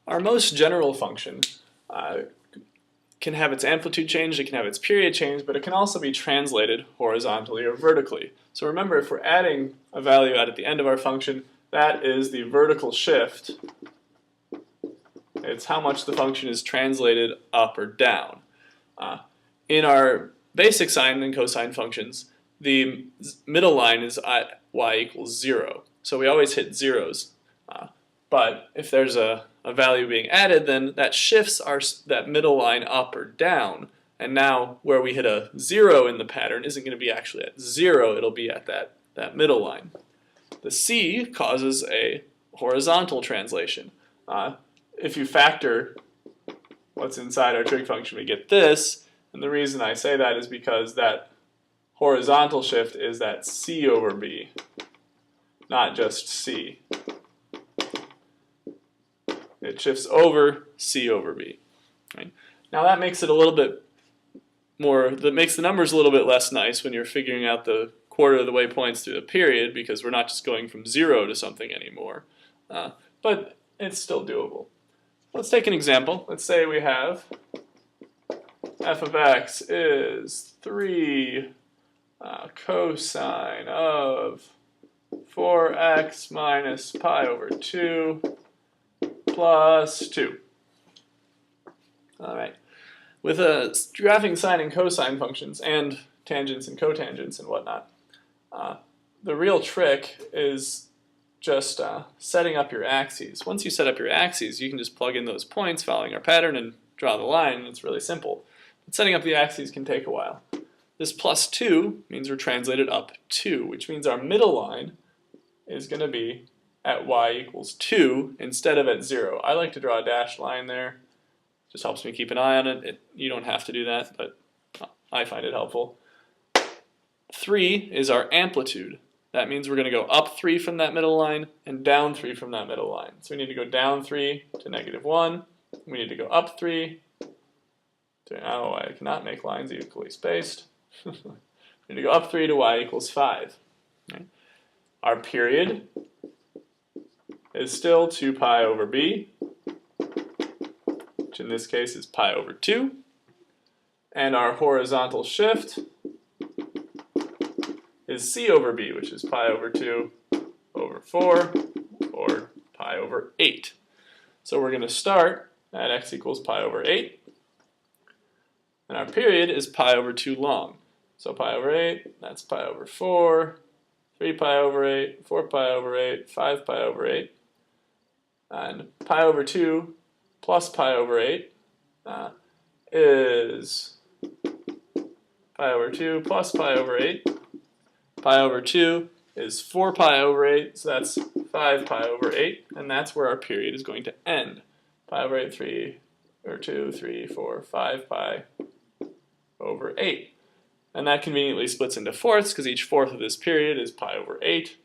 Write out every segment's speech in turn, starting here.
Our most general function can have its amplitude changed, it can have its period changed, but it can also be translated horizontally or vertically. So remember, if we're adding a value out at the end of our function, that is the vertical shift. It's how much the function is translated up or down. In our basic sine and cosine functions, the middle line is at y equals 0. So we always hit zeros. But if there's a value being added, then that shifts that middle line up or down. And now where we hit a 0 in the pattern isn't going to be actually at 0, it'll be at that middle line. The C causes a horizontal translation. If you factor what's inside our trig function, we get this. And the reason I say that is because that horizontal shift is that C over B, not just C. It shifts over C over B. Right? Now that makes it a little bit more, that makes the numbers a little bit less nice when you're figuring out the quarter of the way points through the period, because we're not just going from 0 to something anymore. But it's still doable. Let's take an example. Let's say we have f of x is 3 cosine of 4x minus pi over 2 plus 2. Alright. With graphing sine and cosine functions and tangents and cotangents and whatnot, the real trick is just setting up your axes. Once you set up your axes, you can just plug in those points following our pattern and draw the line. It's really simple. But setting up the axes can take a while. This plus 2 means we're translated up 2, which means our middle line is going to be at y equals 2 instead of at 0. I like to draw a dashed line there. Just helps me keep an eye on it. You don't have to do that, but I find it helpful. 3 is our amplitude. That means we're going to go up 3 from that middle line and down 3 from that middle line. So we need to go down 3 to -1. We need to go up 3 to, oh, I cannot make lines equally spaced. We need to go up 3 to y equals 5. Okay. Our period is still 2 pi over b, which in this case is pi over 2. And our horizontal shift is c over b, which is pi over 2 over 4, or pi over 8. So we're going to start at x equals pi over 8. And our period is pi over 2 long. So pi over 8, that's pi over 4, 3 pi over 8, 4 pi over 8, 5 pi over 8. And pi over 2 plus pi over 8 is pi over 2 plus pi over 8. Pi over 2 is 4 pi over 8, so that's 5 pi over 8, and that's where our period is going to end. Pi over 8, 3, or 2, 3, 4, 5 pi over 8. And that conveniently splits into fourths, because each fourth of this period is pi over 8.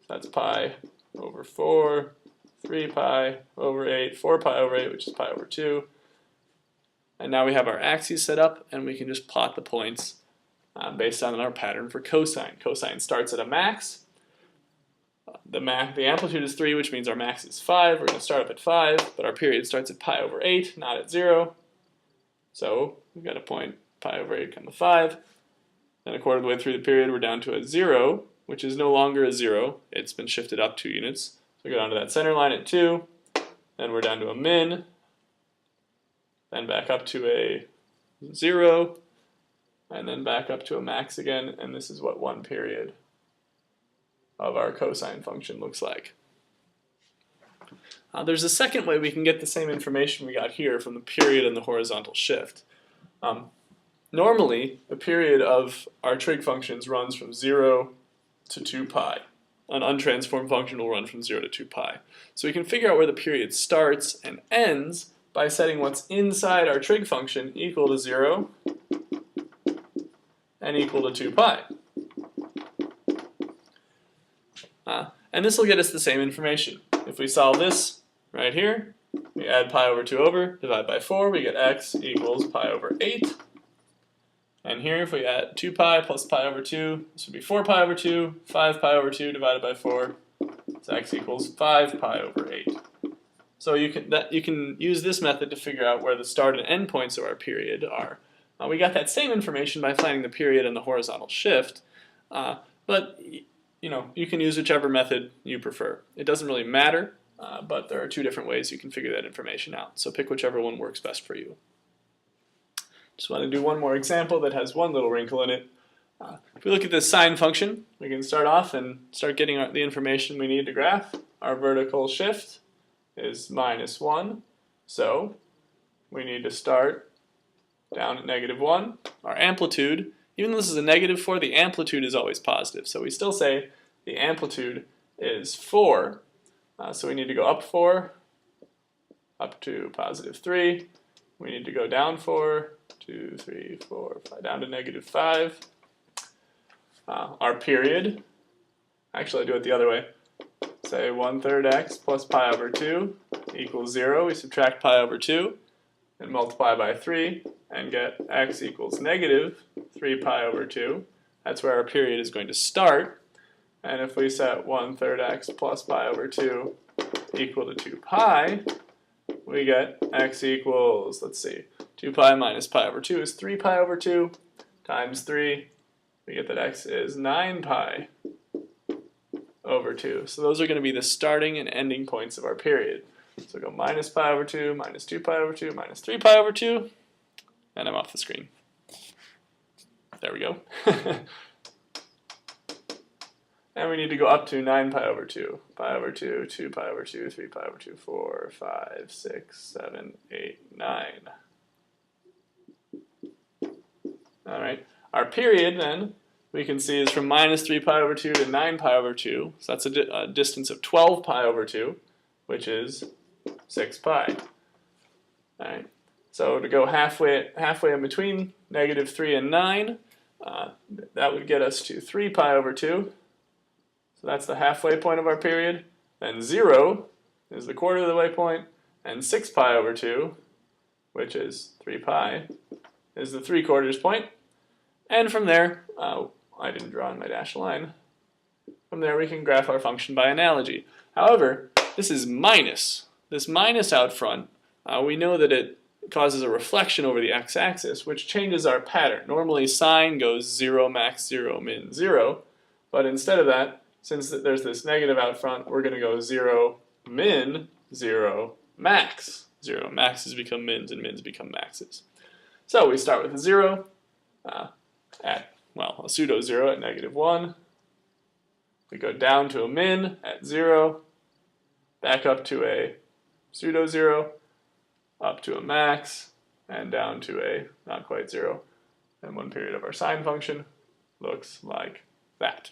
So that's pi over 4, 3 pi over 8, 4 pi over 8, which is pi over 2. And now we have our axes set up, and we can just plot the points based on our pattern for cosine. Cosine starts at a max. The amplitude is 3, which means our max is 5. We're going to start up at 5, but our period starts at pi over 8, not at 0. So we've got a point pi over 8, 5. And a quarter of the way through the period, we're down to a 0, which is no longer a 0. It's been shifted up 2 units. So we go down to that center line at 2. Then we're down to a min. Then back up to a 0. And then back up to a max again. And this is what one period of our cosine function looks like. There's a second way we can get the same information we got here from the period and the horizontal shift. Normally, the period of our trig functions runs from 0 to 2 pi. An untransformed function will run from 0 to 2 pi. So we can figure out where the period starts and ends by setting what's inside our trig function equal to 0 and equal to 2 pi. And this will get us the same information. If we solve this right here, we add pi over 2 over, divide by 4, we get x equals pi over 8. And here, if we add 2 pi plus pi over 2, this would be 4 pi over 2, 5 pi over 2 divided by 4, so x equals 5 pi over 8. So you can use this method to figure out where the start and end points of our period are. We got that same information by finding the period and the horizontal shift, but you can use whichever method you prefer. It doesn't really matter, but there are two different ways you can figure that information out. So pick whichever one works best for you. Just want to do one more example that has one little wrinkle in it. If we look at this sine function, we can start off and start getting the information we need to graph. Our vertical shift is -1, so we need to start down at -1. Our amplitude, even though this is a -4, the amplitude is always positive, so we still say the amplitude is 4, so we need to go up 4, up to +3, we need to go down 4, 2, 3, 4, 5, down to -5. Our period, actually I do it the other way. Say 1/3 x plus pi over 2 equals 0. We subtract pi over 2 and multiply by 3 and get x equals -3 pi over 2. That's where our period is going to start. And if we set 1/3 x plus pi over 2 equal to 2 pi, we get x equals, let's see, 2 pi minus pi over 2 is 3 pi over 2 times 3. We get that x is 9 pi over 2. So those are going to be the starting and ending points of our period. So go minus pi over 2, minus 2 pi over 2, minus 3 pi over 2, and I'm off the screen. There we go. And we need to go up to 9 pi over 2, pi over 2, 2 pi over 2, 3 pi over 2, 4, 5, 6, 7, 8, 9. Alright, our period then, we can see is from -3 pi over 2 to 9 pi over 2. So that's a distance of 12 pi over 2, which is 6 pi. Alright, so to go halfway in between -3 and 9, that would get us to 3 pi over 2. So that's the halfway point of our period. Then 0 is the quarter of the way point, and 6 pi over 2, which is 3 pi, is the 3/4 point. And from there, I didn't draw on my dashed line. From there we can graph our function by analogy. However, this is minus. This minus out front, we know that it causes a reflection over the x-axis, which changes our pattern. Normally sine goes 0, max 0, min 0, but instead of that, since there's this negative out front, we're going to go 0, min, 0, max. 0 maxes become mins and mins become maxes. So we start with a 0 at, well, a pseudo 0 at -1. We go down to a min at 0, back up to a pseudo 0, up to a max, and down to a not quite 0. And one period of our sine function looks like that.